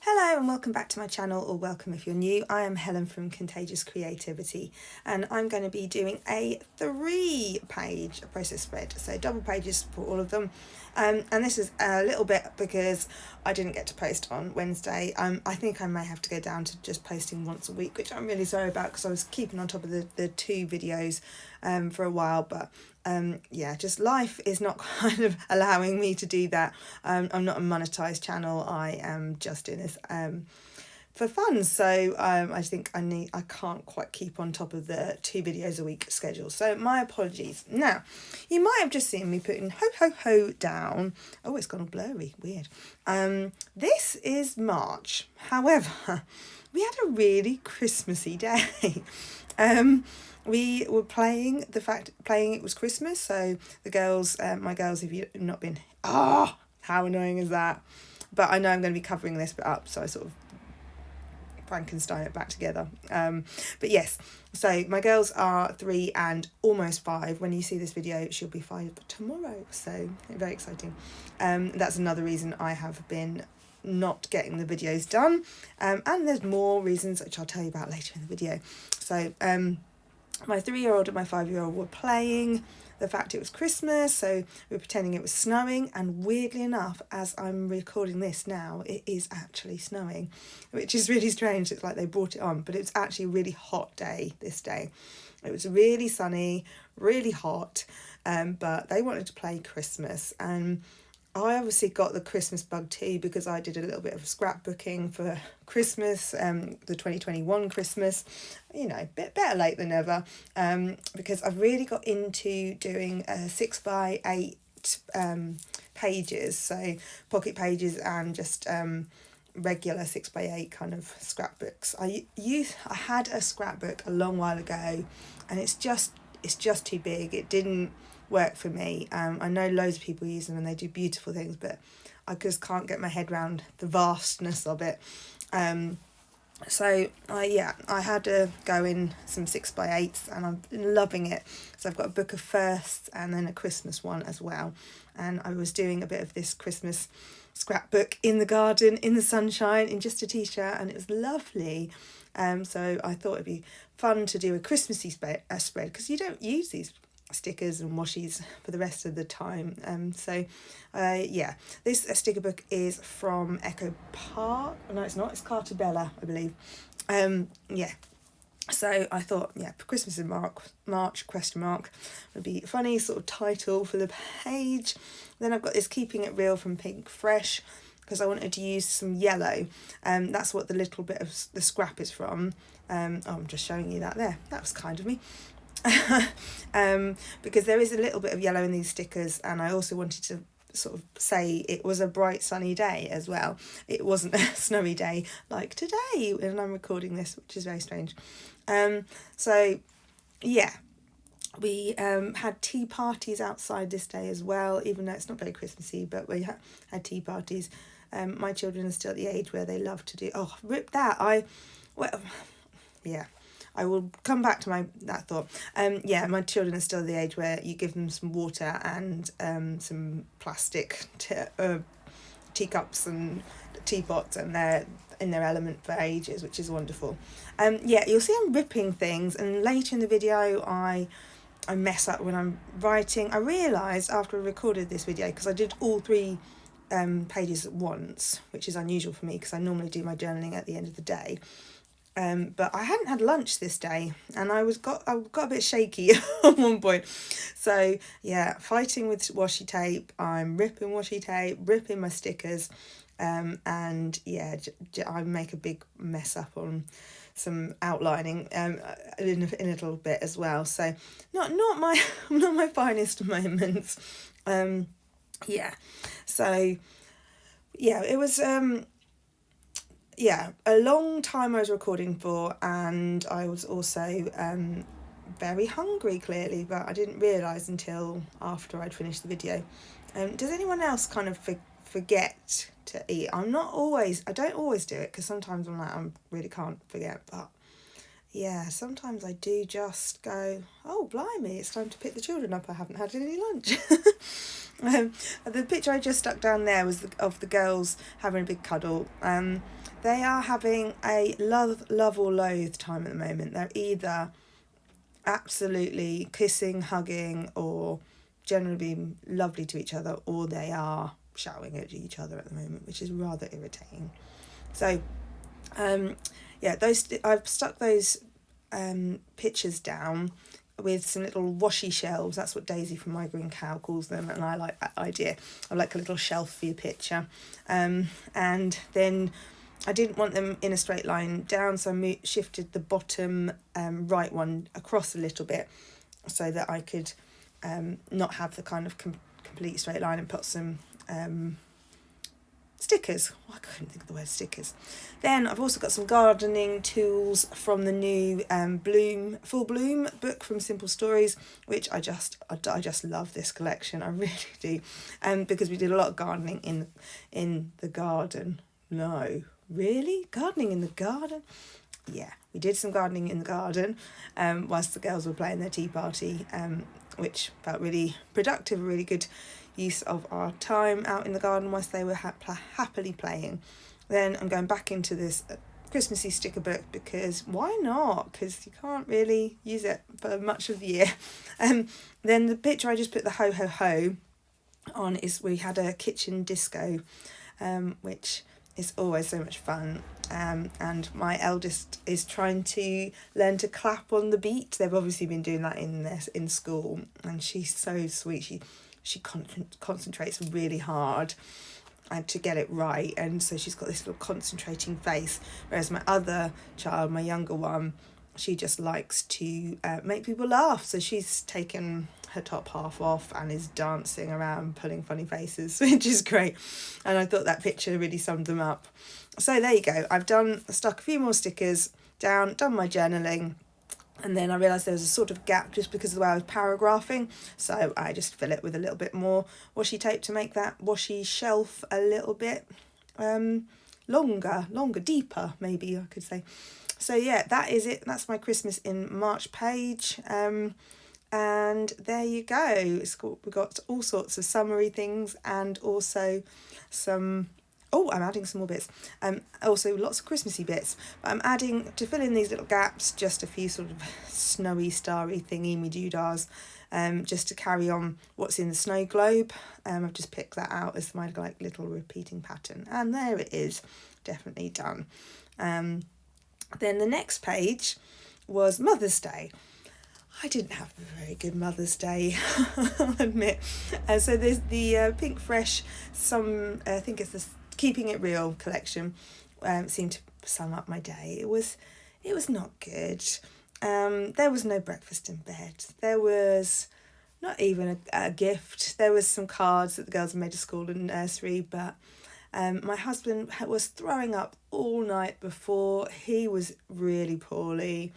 Hello and welcome back to my channel, or welcome if you're new. I am Helen from Contagious Creativity, and I'm going to be doing a 3-page process spread, so double pages for all of them. And this is a little bit because I didn't get to post on Wednesday. I think I may have to go down to just posting once a week, which I'm really sorry about because I was keeping on top of the 2 videos for a while, but yeah, just life is not kind of allowing me to do that. I'm not a monetized channel. I am just doing this for fun, so I think I can't quite keep on top of the 2 videos a week schedule, so my apologies. Now, you might have just seen me putting ho ho ho down. Oh, it's gone all blurry, weird. This is March, however we had a really Christmassy day. We were playing it was Christmas, so the girls, my girls, if you've not been, how annoying is that? But I know I'm going to be covering this bit up, so I sort of Frankenstein it back together. But yes, so my girls are 3 and almost 5. When you see this video, she'll be 5 tomorrow, so very exciting. That's another reason I have been not getting the videos done, and there's more reasons which I'll tell you about later in the video. So my 3-year-old and my 5-year-old were playing the fact it was Christmas, so we were pretending it was snowing, and weirdly enough, as I'm recording this now, it is actually snowing, which is really strange. It's like they brought it on, but it's actually a really hot day this day. It was really sunny, really hot, but they wanted to play Christmas, and I obviously got the Christmas bug too because I did a little bit of scrapbooking for Christmas, the 2021 Christmas, you know, bit better late than never, because I've really got into doing 6x8 pages, so pocket pages and just regular 6x8 kind of scrapbooks. I had a scrapbook a long while ago, and it's just too big. It didn't work for me. I know loads of people use them and they do beautiful things, but I just can't get my head around the vastness of it. So I had to go in some 6x8s, and I've been loving it. So I've got a book of firsts and then a Christmas one as well, and I was doing a bit of this Christmas scrapbook in the garden, in the sunshine, in just a t-shirt, and it was lovely. So I thought it'd be fun to do a Christmassy spread because you don't use these stickers and washies for the rest of the time. Yeah, this sticker book is from Echo Park. No, it's not. It's Cartabella, I believe. Yeah. So I thought, yeah, Christmas in March question mark would be a funny sort of title for the page. Then I've got this Keeping It Real from Pink Fresh, because I wanted to use some yellow. That's what the little bit of the scrap is from. I'm just showing you that there. That was kind of me. Because there is a little bit of yellow in these stickers, and I also wanted to sort of say it was a bright sunny day as well. It wasn't a snowy day like today when I'm recording this, which is very strange. So yeah, we had tea parties outside this day as well, even though it's not very Christmassy, but we had tea parties. My children are still at the age where they love to do, rip that, yeah, I will come back to that thought. Yeah, my children are still at the age where you give them some water and some plastic teacups and teapots, and they're in their element for ages, which is wonderful. Yeah, you'll see I'm ripping things, and later in the video I mess up when I'm writing. I realised after I recorded this video, because I did all 3 pages at once, which is unusual for me because I normally do my journaling at the end of the day. But I hadn't had lunch this day, and I got a bit shaky at one point. So yeah, fighting with washi tape. I'm ripping washi tape, ripping my stickers, and yeah, I make a big mess up on some outlining in a little bit as well. So not my finest moments. Yeah, so yeah, it was yeah, a long time I was recording for, and I was also very hungry, clearly, but I didn't realise until after I'd finished the video. Does anyone else kind of forget to eat? I don't always do it, because sometimes I'm like, I really can't forget, but yeah, sometimes I do just go, oh blimey, it's time to pick the children up, I haven't had any lunch. The picture I just stuck down there was of the girls having a big cuddle. they are having a love or loathe time at the moment. They're either absolutely kissing, hugging, or generally being lovely to each other, or they are shouting at each other at the moment, which is rather irritating. So those I've stuck those pictures down with some little washy shelves. That's what Daisy from My Green Cow calls them, and I like that idea. I like a little shelf for your picture. And then I didn't want them in a straight line down, so I shifted the bottom right one across a little bit so that I could not have the kind of complete straight line, and put some stickers. I couldn't think of the word stickers. Then I've also got some gardening tools from the new Full Bloom book from Simple Stories, which I just love this collection. I really do. Because we did a lot of gardening in the garden. No, really? Gardening in the garden? Yeah, we did some gardening in the garden whilst the girls were playing their tea party, which felt really productive, a really good use of our time out in the garden whilst they were happily playing. Then I'm going back into this Christmassy sticker book, because why not? Because you can't really use it for much of the year. Then the picture I just put the ho ho ho on is we had a kitchen disco, which is always so much fun. And my eldest is trying to learn to clap on the beat. They've obviously been doing that in school, and she's so sweet. She concentrates really hard to get it right, and so she's got this little concentrating face, whereas my other child, my younger one, she just likes to make people laugh, so she's taken her top half off and is dancing around pulling funny faces, which is great, and I thought that picture really summed them up. So there you go, I've stuck a few more stickers down, done my journaling. And then I realised there was a sort of gap just because of the way I was paragraphing. So I just fill it with a little bit more washi tape to make that washi shelf a little bit longer, deeper, maybe I could say. So yeah, that is it. That's my Christmas in March page. And there you go. We've got all sorts of summery things, and also some... Oh, I'm adding some more bits. Also lots of Christmassy bits. But I'm adding, to fill in these little gaps, just a few sort of snowy, starry thingy-me doodahs, just to carry on what's in the snow globe. I've just picked that out as my little repeating pattern. And there it is, definitely done. Then the next page was Mother's Day. I didn't have a very good Mother's Day, I'll admit. So there's the Pink Fresh, I think it's the Keeping It Real collection, seemed to sum up my day. It was not good. There was no breakfast in bed. There was not even a gift. There was some cards that the girls had made at school and nursery, but my husband was throwing up all night before. He was really poorly.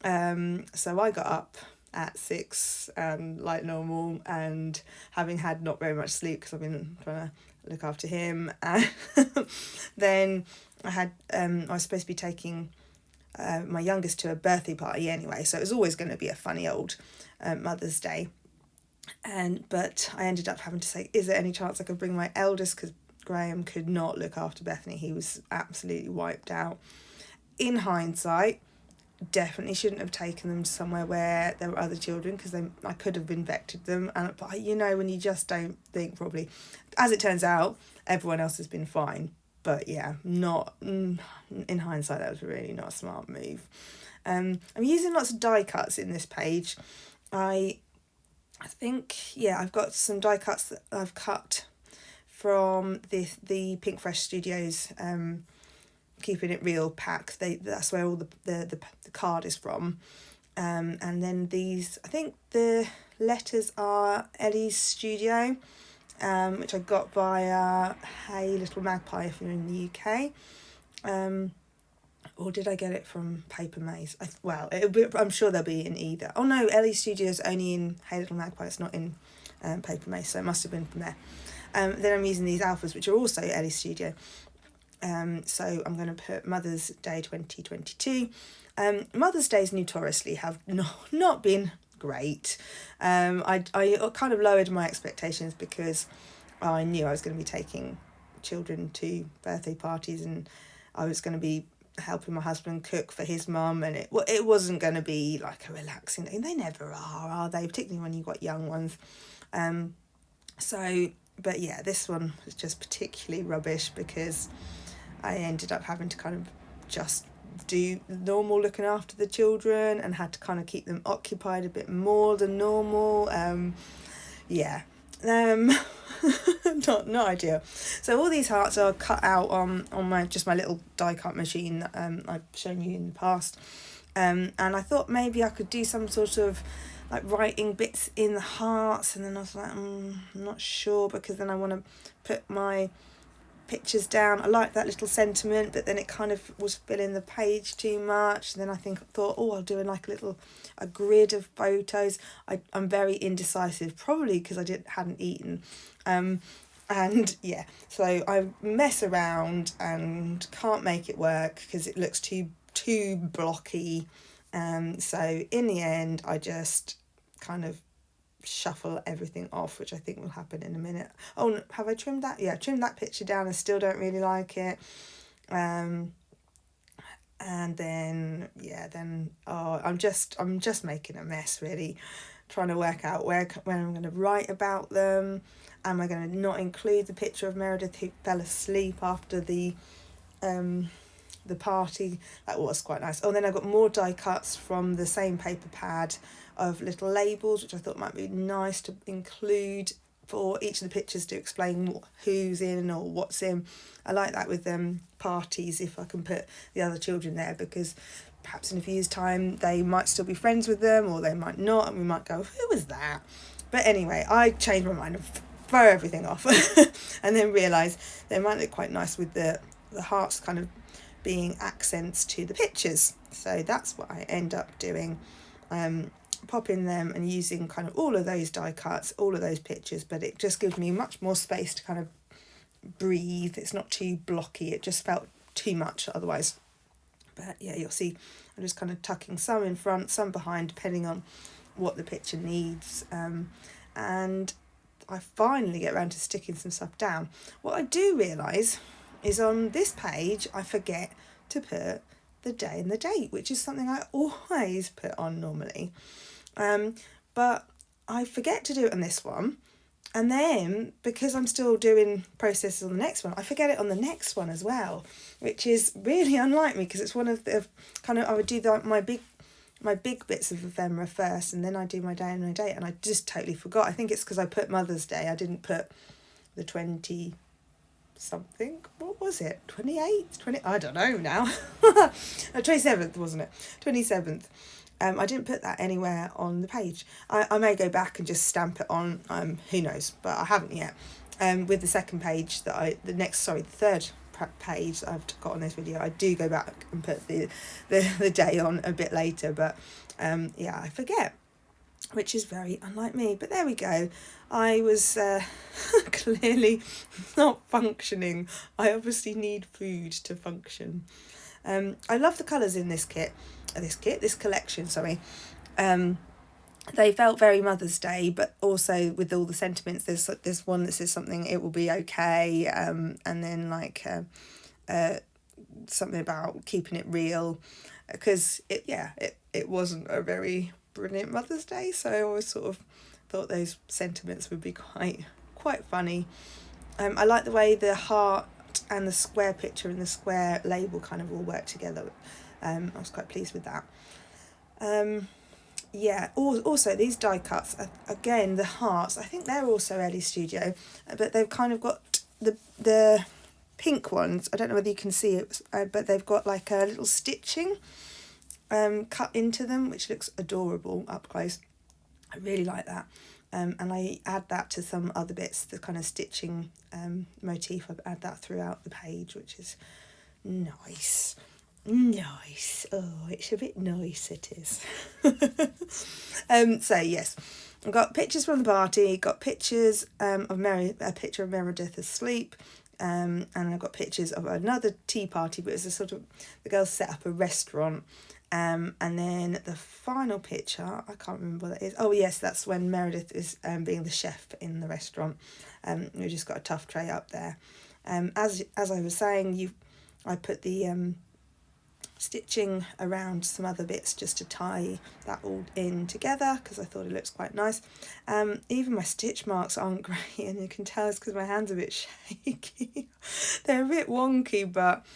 So I got up at 6 like normal, and having had not very much sleep because I've been trying to look after him, and then I was supposed to be taking my youngest to a birthday party anyway, so it was always going to be a funny old Mother's Day, but I ended up having to say, is there any chance I could bring my eldest, because Graham could not look after Bethany. He was absolutely wiped out. In hindsight, definitely shouldn't have taken them to somewhere where there were other children, because I could have infected them, and when you just don't think properly. As it turns out, everyone else has been fine, but yeah, not in hindsight, that was really not a smart move. I'm using lots of die cuts in this page. I think, I've got some die cuts that I've cut from the Pink Fresh Studios Keeping It Real pack. That's where all the card is from. And then these, I think the letters are Ellie's Studio, which I got via Hey Little Magpie if you're in the UK. Or did I get it from Paper Maze? I'm sure they'll be in either. Oh no, Ellie's Studio is only in Hey Little Magpie, it's not in Paper Maze, so it must have been from there. Then I'm using these alphas, which are also Ellie's Studio. So I'm going to put Mother's Day 2022. Mother's Days notoriously have not been great. I kind of lowered my expectations because I knew I was going to be taking children to birthday parties, and I was going to be helping my husband cook for his mum, and it wasn't going to be like a relaxing day. They never are they? Particularly when you've got young ones. So, but yeah, this one was just particularly rubbish because I ended up having to kind of just do normal looking after the children and had to kind of keep them occupied a bit more than normal. Not ideal. So all these hearts are cut out on my little die cut machine that I've shown you in the past, and I thought maybe I could do some sort of like writing bits in the hearts, and then I was like, I'm not sure, because then I want to put my pictures down. I like that little sentiment, but then it kind of was filling the page too much. And then I thought, I'll do like a grid of photos. I'm very indecisive, probably because I hadn't eaten, and yeah, so I mess around and can't make it work because it looks too blocky. So in the end, I just kind of shuffle everything off, which I think will happen in a minute. Oh, have I trimmed that? Yeah, trimmed that picture down and still don't really like it. And then I'm just making a mess, really, trying to work out when I'm going to write about them. Am I going to not include the picture of Meredith who fell asleep after the party? That was quite nice. Oh, then I got more die cuts from the same paper pad of little labels, which I thought might be nice to include for each of the pictures to explain who's in or what's in. I like that with parties, if I can put the other children there, because perhaps in a few years' time they might still be friends with them or they might not, and we might go, who was that? But anyway, I changed my mind and throw everything off and then realised they might look quite nice with the hearts kind of being accents to the pictures. So that's what I end up doing, popping them and using kind of all of those die cuts, all of those pictures, but it just gives me much more space to kind of breathe. It's not too blocky. It just felt too much otherwise. But yeah, you'll see I'm just kind of tucking some in front, some behind, depending on what the picture needs. And I finally get around to sticking some stuff down. What I do realise is on this page I forget to put the day and the date, which is something I always put on normally. But I forget to do it on this one. And then, because I'm still doing processes on the next one, I forget it on the next one as well, which is really unlike me, because it's one of the kind of, I would do my big bits of ephemera first, and then I do my day and my date, and I just totally forgot. I think it's because I put Mother's Day. I didn't put the 20 something. What was it? 28th? 20? I don't know now. 27th, wasn't it? 27th. I didn't put that anywhere on the page. I may go back and just stamp it on, who knows, but I haven't yet. With the second page the third page that I've got on this video, I do go back and put the day on a bit later, but I forget, which is very unlike me. But there we go. I was clearly not functioning. I obviously need food to function. I love the colours in this collection, they felt very Mother's Day, but also with all the sentiments. There's one that says something, it will be okay, and then like something about keeping it real, because it wasn't a very brilliant Mother's Day, so I always sort of thought those sentiments would be quite funny. I like the way the heart and the square picture and the square label kind of all work together. I was quite pleased with that. Also these die cuts, again, the hearts, I think they're also Ellie Studio, but they've kind of got the pink ones, I don't know whether you can see it, but they've got like a little stitching cut into them, which looks adorable up close. I really like that. And I add that to some other bits, the kind of stitching motif. I add that throughout the page, which is nice. Oh, it's a bit nice, it is. So yes, I've got pictures from the party, got pictures of a picture of Meredith asleep, and I've got pictures of another tea party, but it's a sort of, the girls set up a restaurant. And then the final picture, I can't remember what that is. Oh yes, that's when Meredith is being the chef in the restaurant. We just got a tough tray up there. As I was saying, I put the stitching around some other bits just to tie that all in together because I thought it looks quite nice. Even my stitch marks aren't great, and you can tell it's because my hand's a bit shaky. They're a bit wonky, but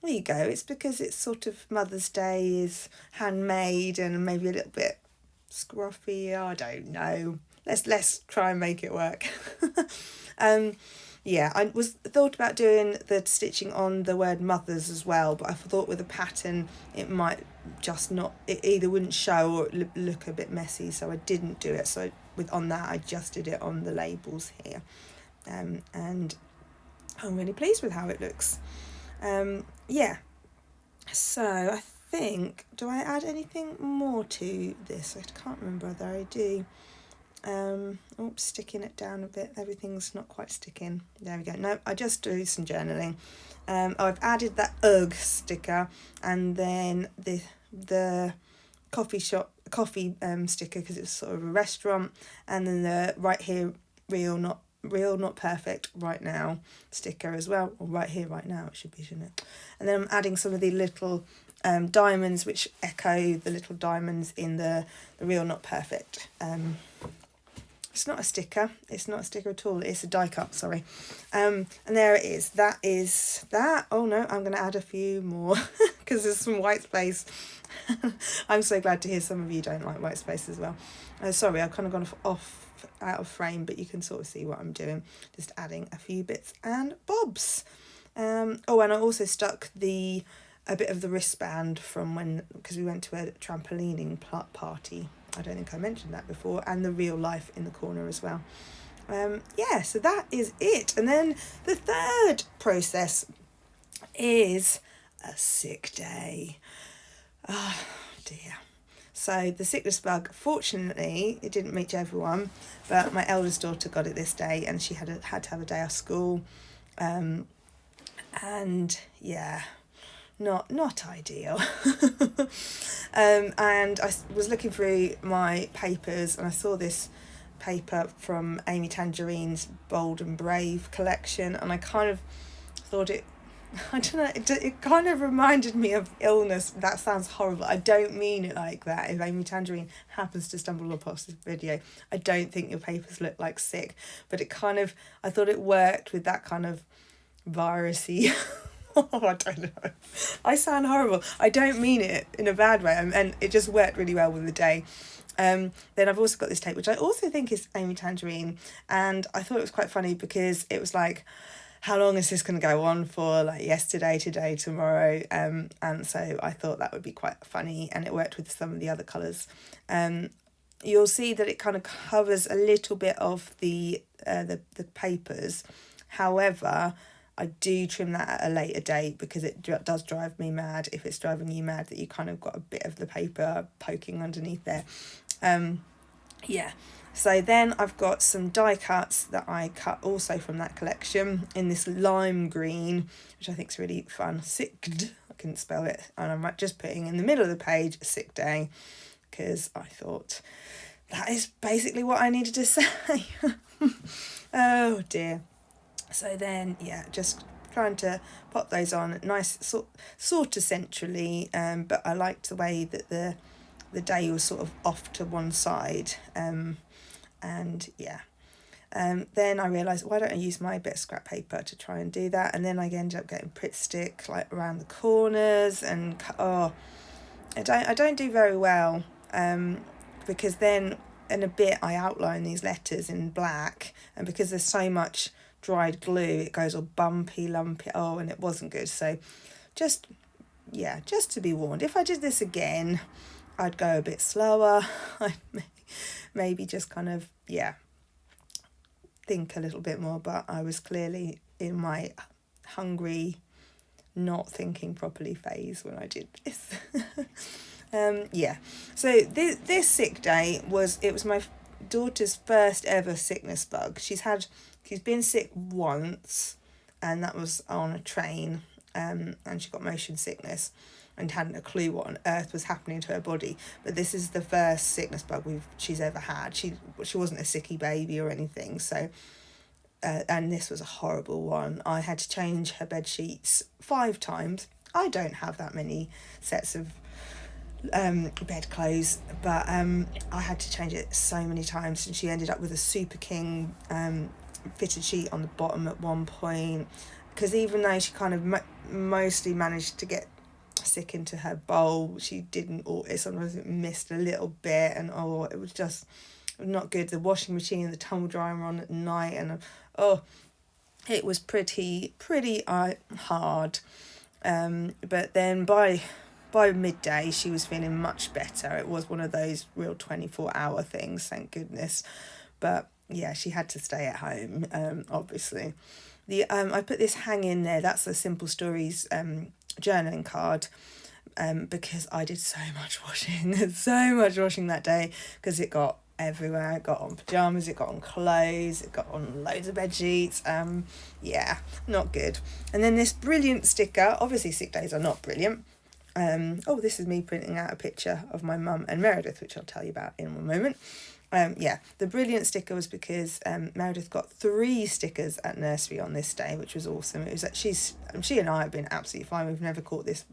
there you go. It's because it's sort of Mother's Day is handmade and maybe a little bit scruffy. I don't know. Let's try and make it work. Yeah, I thought about doing the stitching on the word mothers as well, but I thought with a pattern it might just not, it either wouldn't show or it look a bit messy, so I didn't do it. So on that I just did it on the labels here, and I'm really pleased with how it looks. Yeah, so I think, do I add anything more to this? I can't remember whether I do. Oops, sticking it down a bit. Everything's not quite sticking. There we go. No, I just do some journaling. I've added that UGG sticker, and then the coffee sticker because it's sort of a restaurant, and then the right here, real not perfect right now sticker as well, or right here right now it should be, shouldn't it? And then I'm adding some of the little diamonds which echo the little diamonds in the real not perfect. It's not a sticker. It's not a sticker at all. It's a die cut, sorry. And there it is. That is that. Oh no, I'm going to add a few more because there's some white space. I'm so glad to hear some of you don't like white space as well. Sorry, I've kind of gone off out of frame, but you can sort of see what I'm doing. Just adding a few bits and bobs. Oh, and I also stuck a bit of the wristband from because we went to a trampolining party. I don't think I mentioned that before, and the real life in the corner as well. Yeah, so that is it. And then the third process is a sick day. Oh dear. So the sickness bug, fortunately, it didn't reach everyone, but my eldest daughter got it this day, and she had to have a day off school. And yeah, not ideal. And I was looking through my papers, and I saw this paper from Amy Tangerine's Bold and Brave collection, and I kind of thought I don't know, it kind of reminded me of illness. That sounds horrible. I don't mean it like that. If Amy Tangerine happens to stumble upon this video, I don't think your papers look like sick, but I thought it worked with that kind of virusy. Oh, I don't know. I sound horrible. I don't mean it in a bad way, and it just worked really well with the day. Then I've also got this tape, which I also think is Amy Tangerine, and I thought it was quite funny because it was like, how long is this going to go on for? Like yesterday, today, tomorrow, and so I thought that would be quite funny, and it worked with some of the other colours. You'll see that it kind of covers a little bit of the papers. However, I do trim that at a later date because it does drive me mad if it's driving you mad that you kind of got a bit of the paper poking underneath there. Yeah, so then I've got some die cuts that I cut also from that collection in this lime green, which I think is really fun. Sicked, I couldn't spell it, and I'm just putting in the middle of the page a sick day because I thought that is basically what I needed to say. Oh dear. So then, yeah, just trying to pop those on nice, sort of centrally, but I liked the way that the day was sort of off to one side, and yeah. Then I realised, why don't I use my bit of scrap paper to try and do that, and then I ended up getting Pritt stick like around the corners, and I don't do very well, because then in a bit I outline these letters in black, and because there's so much dried glue it goes all bumpy, lumpy, and it wasn't good. So just to be warned, if I did this again I'd go a bit slower. I'd maybe just kind of think a little bit more, but I was clearly in my hungry not thinking properly phase when I did this. So this sick day was my daughter's first ever sickness bug. She's been sick once, and that was on a train, and she got motion sickness and hadn't a clue what on earth was happening to her body. But this is the first sickness bug she's ever had. She wasn't a sicky baby or anything, so and this was a horrible one. I had to change her bed sheets 5 times. I don't have that many sets of bed clothes, but I had to change it so many times, and she ended up with a Super King fitted sheet on the bottom at one point, because even though she kind of mostly managed to get sick into her bowl, she didn't, or it sometimes missed a little bit, and it was just not good. The washing machine and the tumble dryer on at night, and it was pretty hard. But then by midday she was feeling much better. It was one of those real 24-hour things, thank goodness. But yeah, she had to stay at home, obviously. I put this hang in there, that's the Simple Stories journaling card, because I did so much washing that day, because it got everywhere. It got on pyjamas, it got on clothes, it got on loads of bed sheets. Yeah, not good. And then this brilliant sticker, obviously sick days are not brilliant. This is me printing out a picture of my mum and Meredith, which I'll tell you about in one moment. The brilliant sticker was because Meredith got 3 stickers at nursery on this day, which was awesome. It was that she and I have been absolutely fine. We've never caught this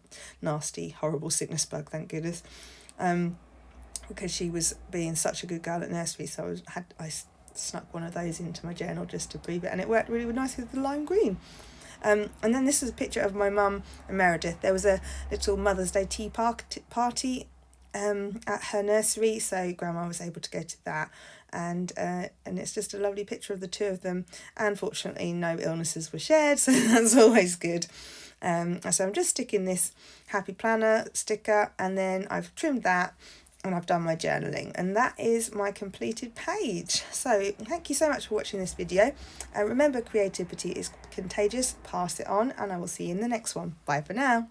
nasty, horrible sickness bug, thank goodness. Because she was being such a good girl at nursery, so I snuck one of those into my journal just to prove it, and it worked really nice with the lime green. And then this is a picture of my mum and Meredith. There was a little Mother's Day tea party at her nursery, so Grandma was able to go to that, and it's just a lovely picture of the 2 of them. And fortunately no illnesses were shared, so that's always good. So I'm just sticking this Happy Planner sticker, and then I've trimmed that, and I've done my journaling, and that is my completed page. So thank you so much for watching this video. Remember, creativity is contagious. Pass it on, and I will see you in the next one. Bye for now.